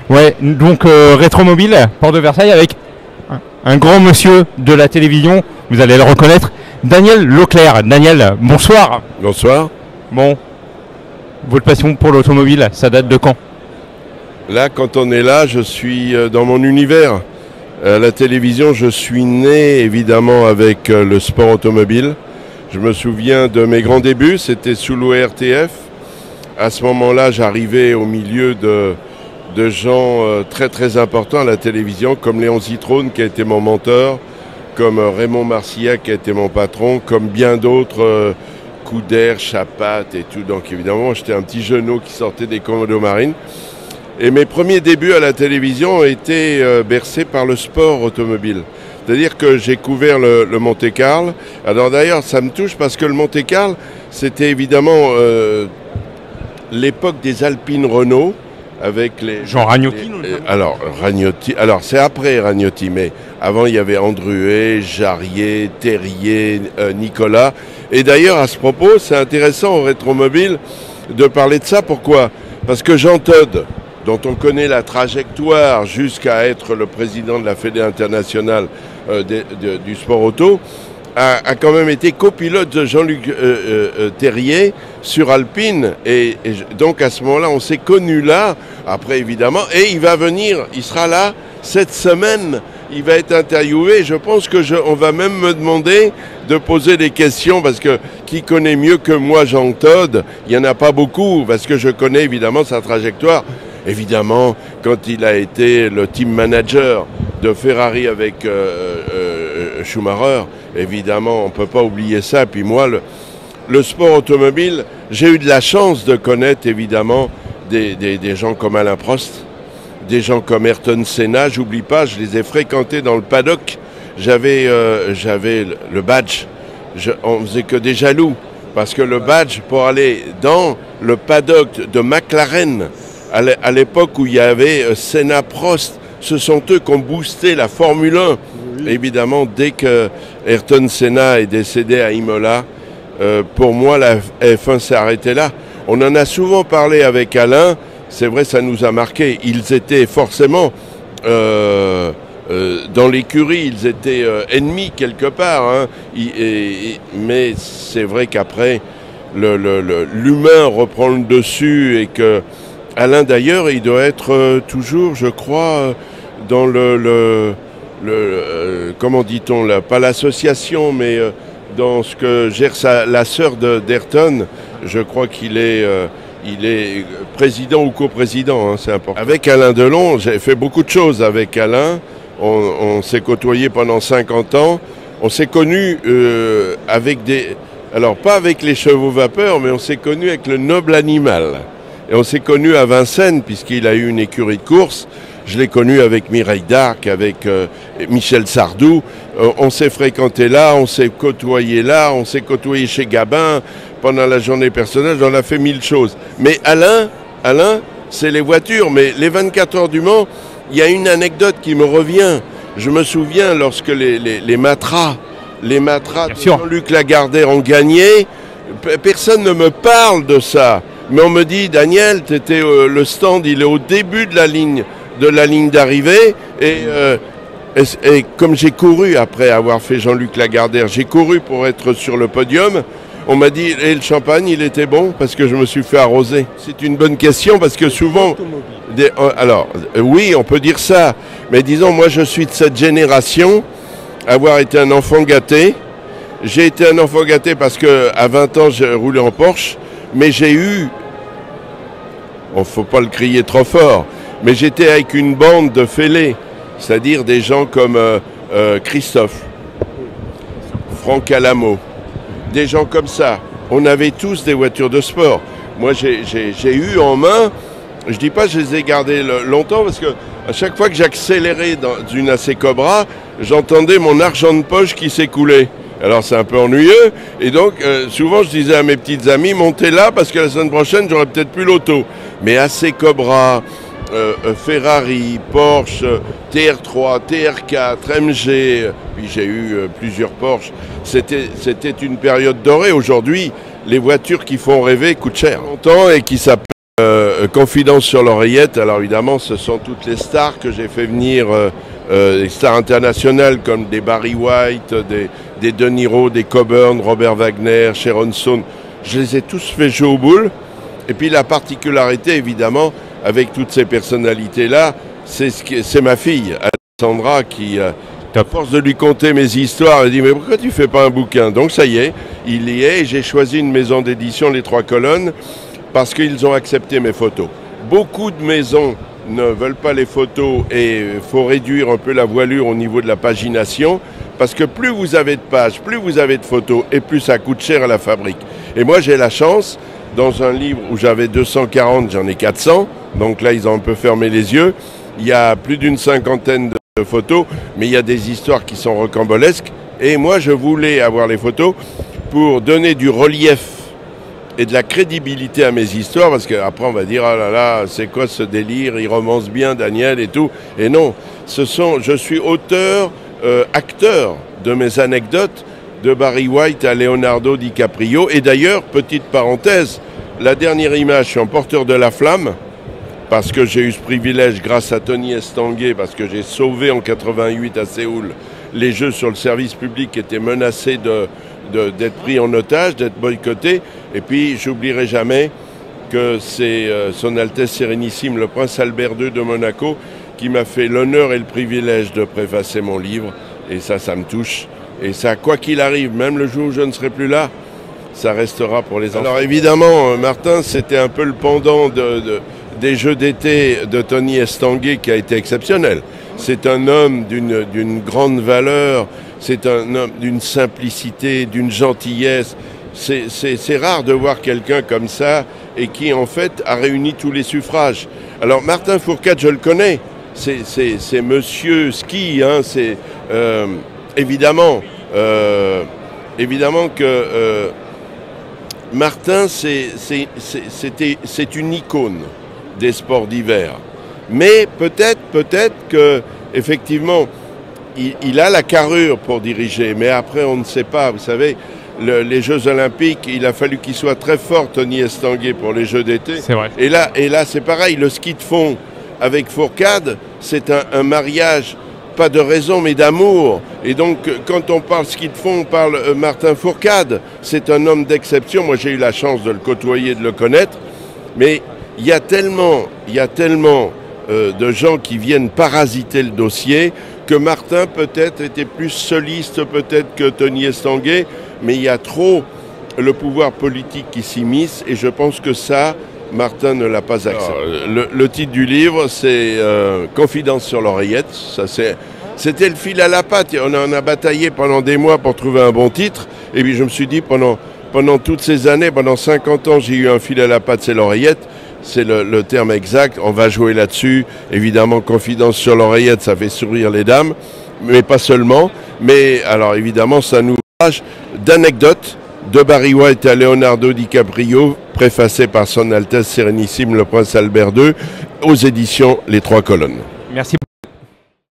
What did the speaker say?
Ouais, donc Rétromobile, Port de Versailles, avec un grand monsieur de la télévision, vous allez le reconnaître, Daniel Leclerc. Daniel, bonsoir. Bonsoir. Bon, votre passion pour l'automobile, ça date de quand? Là, quand on est là, je suis dans mon univers. La télévision, je suis né évidemment avec le sport automobile. Je me souviens de mes grands débuts, c'était sous l'ORTF. À ce moment-là, j'arrivais au milieu de gens très très importants à la télévision, comme Léon Zitrone qui a été mon mentor, comme Raymond Marcillac qui a été mon patron, comme bien d'autres, Couder, Chapat et tout. Donc évidemment, j'étais un petit genou qui sortait des commandos marines. Et mes premiers débuts à la télévision ont été bercés par le sport automobile. C'est-à-dire que j'ai couvert le Monte-Carlo. Alors d'ailleurs, ça me touche parce que le Monte-Carlo, c'était évidemment l'époque des Alpines Renault, avec les... Jean Ragnotti, alors, Ragnotti, alors c'est après Ragnotti, mais avant il y avait Andruet, Jarier, Terrier, Nicolas. Et d'ailleurs, à ce propos, c'est intéressant au Rétromobile de parler de ça. Pourquoi? Parce que Jean Todt, dont on connaît la trajectoire jusqu'à être le président de la Fédé internationale du sport auto, a quand même été copilote de Jean-Luc Terrier sur Alpine. Et donc à ce moment-là, on s'est connus là, après évidemment, et il va venir, il sera là cette semaine, il va être interviewé. Je pense on va même me demander de poser des questions, parce que qui connaît mieux que moi Jean Todt? Il n'y en a pas beaucoup, parce que je connais évidemment sa trajectoire. Évidemment, quand il a été le team manager de Ferrari avec Schumacher, évidemment, on ne peut pas oublier ça. Puis moi, le sport automobile, j'ai eu de la chance de connaître, évidemment, des gens comme Alain Prost, des gens comme Ayrton Senna. J'oublie pas, je les ai fréquentés dans le paddock. J'avais le badge. On faisait que des jaloux, parce que le badge, pour aller dans le paddock de McLaren, à l'époque où il y avait Senna, Prost, ce sont eux qui ont boosté la Formule 1. Oui. Évidemment, dès que Ayrton Senna est décédé à Imola, pour moi, la F1 s'est arrêtée là. On en a souvent parlé avec Alain, c'est vrai, ça nous a marqué. Ils étaient forcément dans l'écurie, ils étaient ennemis quelque part. Hein. Mais c'est vrai qu'après, l'humain reprend le dessus et que Alain, d'ailleurs, il doit être toujours, je crois, dans comment dit-on là, pas l'association, mais dans ce que gère la sœur d'Ayrton. Je crois qu'il est, président ou coprésident, hein, c'est important. Avec Alain Delon, j'ai fait beaucoup de choses avec Alain. On s'est côtoyé pendant 50 ans. On s'est connus avec des... Alors, pas avec les chevaux vapeur, mais on s'est connus avec le noble animal. Et on s'est connus à Vincennes, puisqu'il a eu une écurie de course. Je l'ai connu avec Mireille d'Arc, avec Michel Sardou. On s'est fréquenté là, on s'est côtoyé là, on s'est côtoyé chez Gabin pendant la journée personnelle. On a fait 1000 choses. Mais Alain, c'est les voitures. Mais les 24 heures du Mans, il y a une anecdote qui me revient. Je me souviens lorsque les Matras de Jean-Luc Lagardère ont gagné, personne ne me parle de ça. Mais on me dit, Daniel, le stand, il est au début de la ligne d'arrivée. Et comme j'ai couru, après avoir fait Jean-Luc Lagardère, j'ai couru pour être sur le podium. On m'a dit, et le champagne, il était bon parce que je me suis fait arroser. C'est une bonne question parce que souvent... Alors, oui, on peut dire ça. Mais disons, moi, je suis de cette génération, avoir été un enfant gâté. J'ai été un enfant gâté parce qu'à 20 ans, j'ai roulé en Porsche. Mais j'ai eu, il ne faut pas le crier trop fort, mais j'étais avec une bande de fêlés, c'est-à-dire des gens comme Christophe, Franck Alamo, des gens comme ça. On avait tous des voitures de sport. Moi, j'ai eu en main, je ne dis pas que je les ai gardées longtemps, parce que à chaque fois que j'accélérais dans une AC Cobra, j'entendais mon argent de poche qui s'écoulait. Alors c'est un peu ennuyeux, et donc souvent je disais à mes petites amies, montez là parce que la semaine prochaine j'aurai peut-être plus l'auto. Mais AC Cobra, Ferrari, Porsche, TR3, TR4, MG, puis j'ai eu plusieurs Porsche. C'était une période dorée. Aujourd'hui, les voitures qui font rêver coûtent cher. Et qui s'appelle Confidence sur l'oreillette, alors évidemment ce sont toutes les stars que j'ai fait venir, les stars internationales comme des Barry White, des De Niro, des Coburn, Robert Wagner, Sharon Stone. Je les ai tous fait jouer aux boules. Et puis la particularité évidemment avec toutes ces personnalités-là, c'est ma fille, Alexandra, qui... À force de lui conter mes histoires, elle dit « Mais pourquoi tu fais pas un bouquin ?» Donc ça y est, il y est. J'ai choisi une maison d'édition, Les Trois Colonnes, parce qu'ils ont accepté mes photos. Beaucoup de maisons ne veulent pas les photos et il faut réduire un peu la voilure au niveau de la pagination, parce que plus vous avez de pages, plus vous avez de photos et plus ça coûte cher à la fabrique. Et moi j'ai la chance, dans un livre où j'avais 240, j'en ai 400, donc là ils ont un peu fermé les yeux, il y a plus d'une cinquantaine de photos, mais il y a des histoires qui sont rocambolesques. Et moi, je voulais avoir les photos pour donner du relief et de la crédibilité à mes histoires, parce qu'après, on va dire, ah là là, c'est quoi ce délire, il romance bien Daniel et tout. Et non, je suis auteur, acteur de mes anecdotes, de Barry White à Leonardo DiCaprio. Et d'ailleurs, petite parenthèse, la dernière image, je suis en porteur de la flamme, parce que j'ai eu ce privilège grâce à Tony Estanguet, parce que j'ai sauvé en 88 à Séoul les Jeux sur le service public qui étaient menacés d'être pris en otage, d'être boycottés. Et puis, j'oublierai jamais que c'est Son Altesse Sérénissime, le Prince Albert II de Monaco, qui m'a fait l'honneur et le privilège de préfacer mon livre. Et ça me touche. Et ça, quoi qu'il arrive, même le jour où je ne serai plus là, ça restera pour les enfants. Alors évidemment, Martin, c'était un peu le pendant des Jeux d'été de Tony Estanguet qui a été exceptionnel. C'est un homme d'une grande valeur, c'est un homme d'une simplicité, d'une gentillesse. C'est rare de voir quelqu'un comme ça et qui en fait a réuni tous les suffrages. Alors Martin Fourcade, je le connais, c'est Monsieur Ski, hein, c'est évidemment que Martin c'est une icône des sports d'hiver. Mais peut-être que effectivement il a la carrure pour diriger, mais après on ne sait pas. Vous savez, les Jeux Olympiques, il a fallu qu'il soit très fort, Tony Estanguet, pour les Jeux d'été. C'est vrai. Et là c'est pareil, le ski de fond avec Fourcade, c'est un mariage, pas de raison mais d'amour. Et donc quand on parle ski de fond, on parle Martin Fourcade. C'est un homme d'exception. Moi j'ai eu la chance de le côtoyer, de le connaître, mais il y a tellement de gens qui viennent parasiter le dossier que Martin peut-être était plus soliste peut-être que Tony Estanguet, mais il y a trop le pouvoir politique qui s'immisce et je pense que ça, Martin ne l'a pas accepté. Le titre du livre, c'est Confidence sur l'oreillette. C'était le fil à la patte. On en a bataillé pendant des mois pour trouver un bon titre. Et puis je me suis dit, pendant toutes ces années, pendant 50 ans, j'ai eu un fil à la patte, c'est l'oreillette. C'est le terme exact, on va jouer là-dessus. Évidemment, Confidence sur l'oreillette, ça fait sourire les dames, mais pas seulement. Mais alors évidemment, ça nous parle d'anecdotes de Barry White à Leonardo DiCaprio, préfacé par Son Altesse Sérénissime, le Prince Albert II, aux éditions Les Trois Colonnes. Merci.